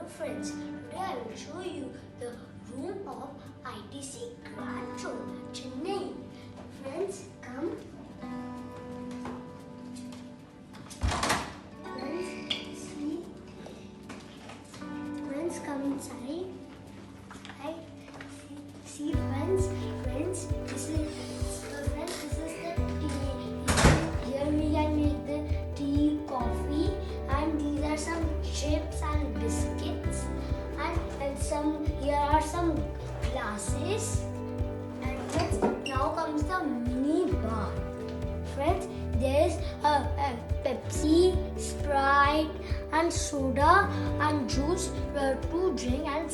Hello friends, today I will show you the room of ITC Grand Chola, Chennai. Friends, come. Friends, see. Friends, come inside. Hi. See, friends. This is the tea. Here we can make the tea, coffee, and these are some chips and biscuits, and some here are some glasses. And friends, now comes the mini bar. Friends, there is a Pepsi, Sprite, and soda and juice to drink, and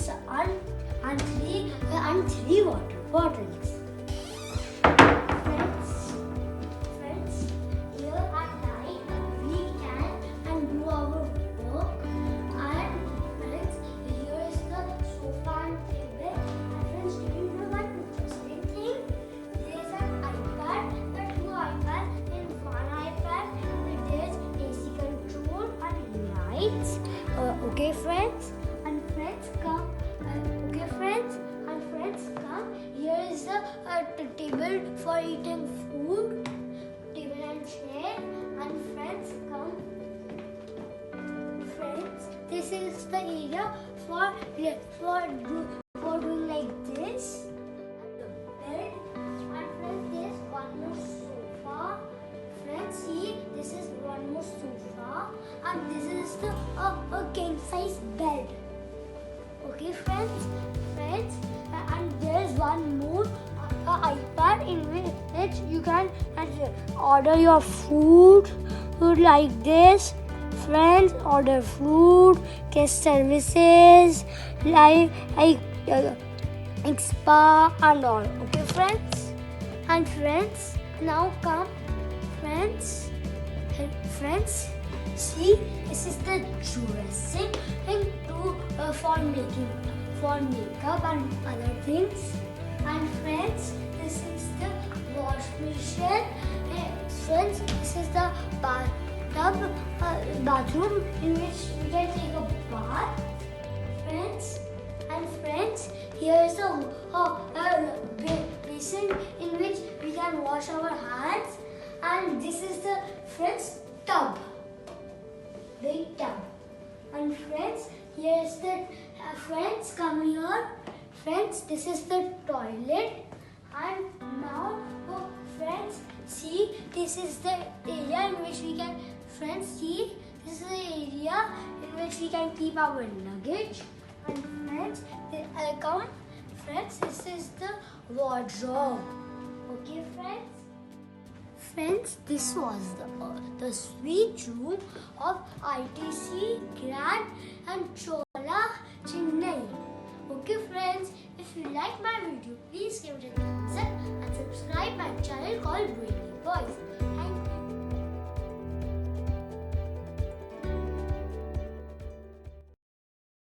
three water bottles. Friends, here at night we can do our work. And friends, here is the sofa and table. And friends, do you know one interesting thing? There is an iPad, two iPads in one iPad. There is AC control and lights. Okay, friends, and friends come. Okay, friends, and friends come. Here is the table for eating food. Table and chair. And friends, come. Friends, this is the area for doing like this. And the bed. And friends, there is one more sofa. Friends, see, this is one more sofa. And this is the a king size bed. Okay, friends, and there is one more iPad in which you can order your food like this. Friends, order food, get services like spa and all. Okay, friends, and friends, now come, friends. See, this is the dressing thing for makeup and other things. And friends, this is the wash machine. Friends, this is the bathroom in which we can take a bath. Friends, and friends, here is a basin in which we can wash our hands. And this is the friends tub, big tub. And friends, here is the friends, come here. Friends, this is the toilet. And now, friends, see, this is the area in which we can. Friends, see, this is the area in which we can keep our luggage. And friends, come. Friends, this is the wardrobe. Okay, friends. Friends, this was the suite room of ITC Grand Chola, Chennai. Okay, friends, if you like my video, please give it a thumbs up and subscribe my channel called BRAINY